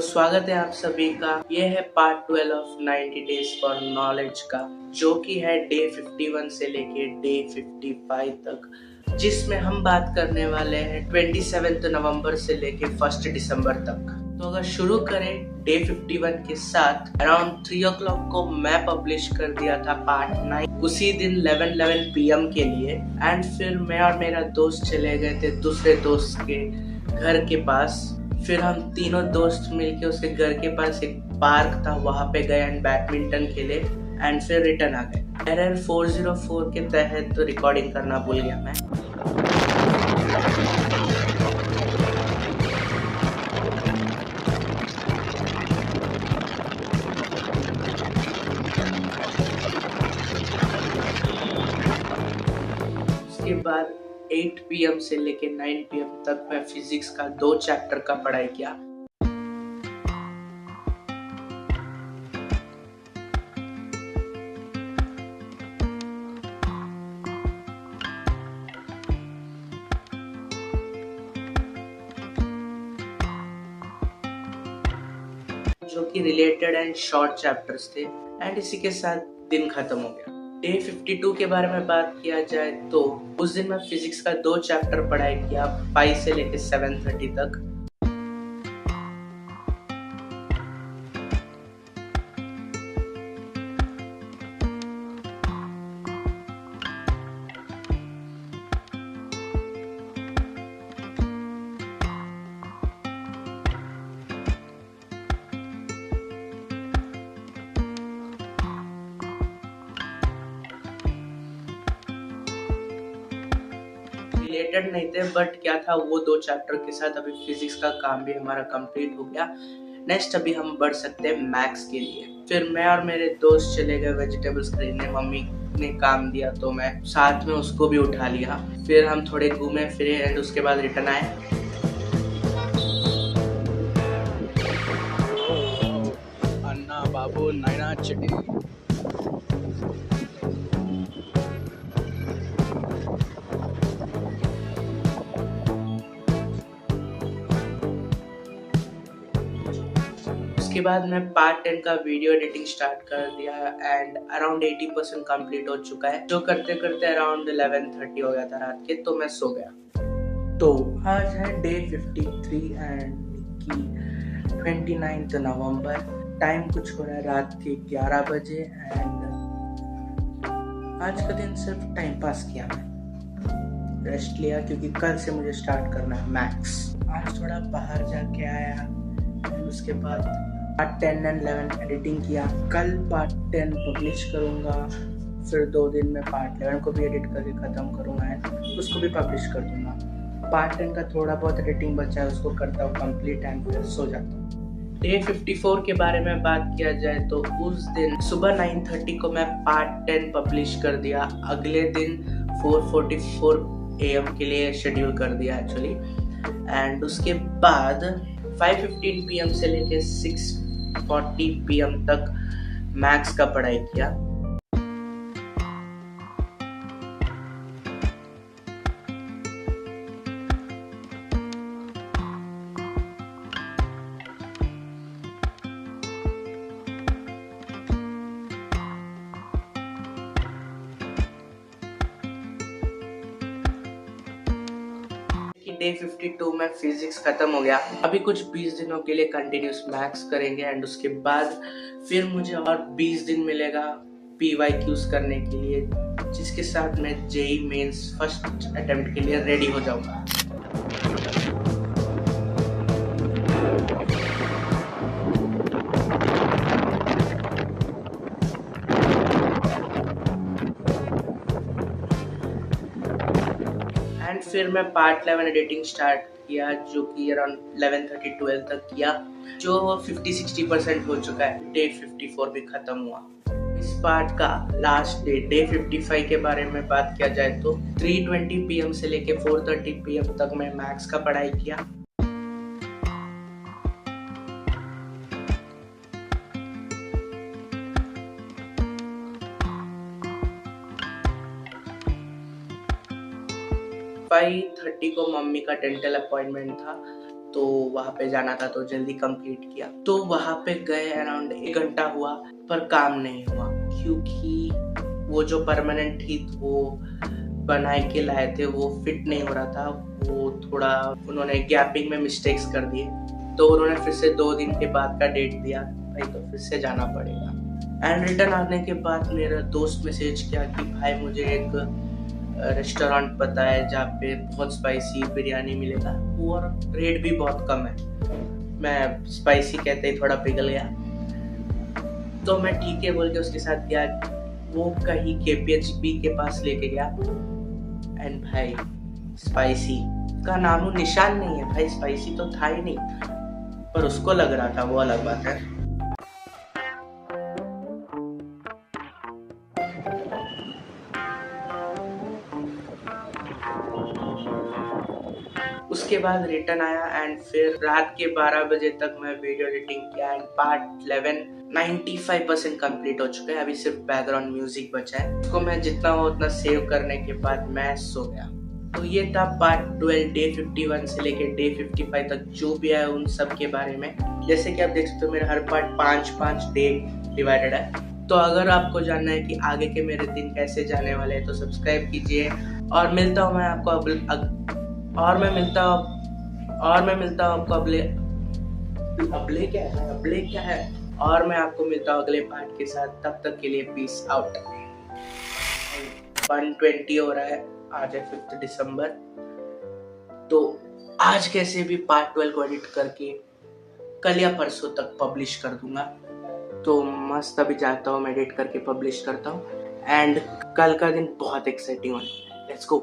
स्वागत है आप सभी का। ये है part 12 of 90 days for knowledge का, जो कि है डे 51 से लेके डे 55 तक, जिसमें हम बात करने वाले हैं 27 नवंबर से लेके 1 दिसंबर तक। तो अगर शुरू करें डे 51 के साथ, अराउंड 3 o'clock को मैं पब्लिश कर दिया था पार्ट 9, उसी दिन 11:11 PM के लिए। एंड फिर मैं और मेरा दोस्त चले गए थे दूसरे दोस्त के घर के पास। फिर हम तीनों दोस्त मिलके उसके घर के पास एक पार्क था, वहां पे गए एंड बैडमिंटन खेले एंड फिर रिटर्न आ गए। एरर 404 के तहत तो रिकॉर्डिंग करना भूल गया मैं। उसके बाद 8 PM से लेके 9 PM तक मैं फिजिक्स का 2 चैप्टर का पढ़ाई किया। जो कि रिलेटेड एंड शॉर्ट चैप्टर्स थे, एंड इसी के साथ दिन खत्म हो गया। डे 52 के बारे में बात किया जाए तो उस दिन मैं फिजिक्स का 2 चैप्टर पढ़ाई किया, 5 से लेके 7:30 तक। रिलेटेड नहीं थे, बट क्या था, वो 2 चैप्टर के साथ अभी फिजिक्स का काम भी हमारा कंप्लीट हो गया। नेक्स्ट अभी हम बढ़ सकते हैं मैथ्स के लिए। फिर मैं और मेरे दोस्त चले गए वेजिटेबल्स खरीदने। मम्मी ने काम दिया तो मैं साथ में उसको भी उठा लिया। फिर हम थोड़े घूमे फिरे एंड उसके बाद रिटर्न आए। अन्ना बाबू नैना चटनी। उसके बाद मैं पार्ट 10 का वीडियो एडिटिंग स्टार्ट कर दिया एंड अराउंड 80% कंप्लीट हो चुका है। जो करते करते अराउंड 11:30 हो गया था रात के, तो मैं सो गया। तो आज है डे 53 एंड की 29 नवंबर। टाइम कुछ हो रहा है रात के 11 बजे एंड आज का दिन सिर्फ टाइम पास किया मैं, रेस्ट लिया क्योंकि कल से मुझे स्टार्ट करना है मैथ्स। आज थोड़ा बाहर जाके आया एंड उसके बाद पार्ट 10 एंड 11 एडिटिंग किया। कल पार्ट 10 पब्लिश करूँगा, फिर 2 दिन में पार्ट 11 को भी एडिट करके ख़त्म करूँगा एंड उसको भी पब्लिश कर दूँगा। पार्ट 10 का थोड़ा बहुत एडिटिंग बचा है, उसको करता हूँ कंप्लीट एंड फिर सो जाता हूँ। डे 54 के बारे में बात किया जाए तो उस दिन सुबह 9:30 को मैं पार्ट 10 पब्लिश कर दिया। अगले दिन 4:44 AM के लिए शेड्यूल कर दिया एक्चुअली। एंड उसके बाद 5:15 PM से लेके 6:40 PM तक मैथ्स का पढ़ाई किया। डे 52 में फिजिक्स खत्म हो गया। अभी कुछ 20 दिनों के लिए कंटिन्यूस मैथ्स करेंगे एंड उसके बाद फिर मुझे और 20 दिन मिलेगा PYQs करने के लिए, जिसके साथ मैं JEE मेंस फर्स्ट अटेम्प्ट के लिए रेडी हो जाऊंगा। एंड फिर मैं पार्ट 11 एडिटिंग स्टार्ट किया, जो कि अराउंड 11:30-12 तक किया, जो 50-60% हो चुका है। डे 54 भी खत्म हुआ। इस पार्ट का लास्ट डे 55 के बारे में बात किया जाए तो 3:20 PM से लेके 4:30 PM तक मैं मैथ्स का पढ़ाई किया। फाइव 30 को मम्मी का डेंटल अपॉइंटमेंट था, तो वहाँ पे जाना था तो जल्दी कंप्लीट किया। तो वहाँ पे गए, अराउंड 1 घंटा हुआ पर काम नहीं हुआ, क्योंकि वो जो परमानेंट ही वो बनाए के लाए थे वो फिट नहीं हो रहा था। वो थोड़ा उन्होंने गैपिंग में मिस्टेक्स कर दिए, तो उन्होंने फिर से 2 दिन के बाद का डेट दिया। भाई तो फिर से जाना पड़ेगा। एंड रिटर्न आने के बाद मेरा दोस्त मैसेज किया कि भाई मुझे एक रेस्टोरेंट पता है जहाँ पे बहुत स्पाइसी बिरयानी मिलेगा और रेट भी बहुत कम है। मैं स्पाइसी कहते ही थोड़ा पिघल गया, तो मैं ठीक है बोल के उसके साथ गया। वो कहीं KPHP के पास लेके गया एंड भाई स्पाइसी का नामो निशान नहीं है। भाई स्पाइसी तो था ही नहीं, पर उसको लग रहा था, वो अलग बात है। उसके बाद रिटर्न आया एंड फिर रात के 12 बजे तक मैं वीडियो एडिटिंग किया एंड पार्ट 11 95% कंप्लीट हो चुका है। अभी सिर्फ बैकग्राउंड म्यूजिक बचा है, उसको मैं जितना हो उतना सेव करने के बाद मैं सो गया। तो ये था पार्ट 12 डे 51 से लेके डे 55 तक जो भी है उन सब के बारे में। जैसे कि आप देख सकते हो मेरा हर पार्ट 5-5 डे डिवाइडेड है। तो अगर आपको जानना है कि आगे के मेरे दिन कैसे जाने वाले हैं तो सब्सक्राइब कीजिए और मिलता हूँ मैं आपको और मैं आपको मिलता हूँ अगले पार्ट के साथ। तब तक के लिए पीस आउट। 120 हो रहा है, आज है 5 दिसंबर। तो आज कैसे भी पार्ट 12 को एडिट करके कल या परसों तक पब्लिश कर दूंगा। तो मस्त अभी जाता हूँ, मैं एडिट करके पब्लिश करता हूँ एंड कल का दिन बहुत एक्साइटिंग होने। Let's go.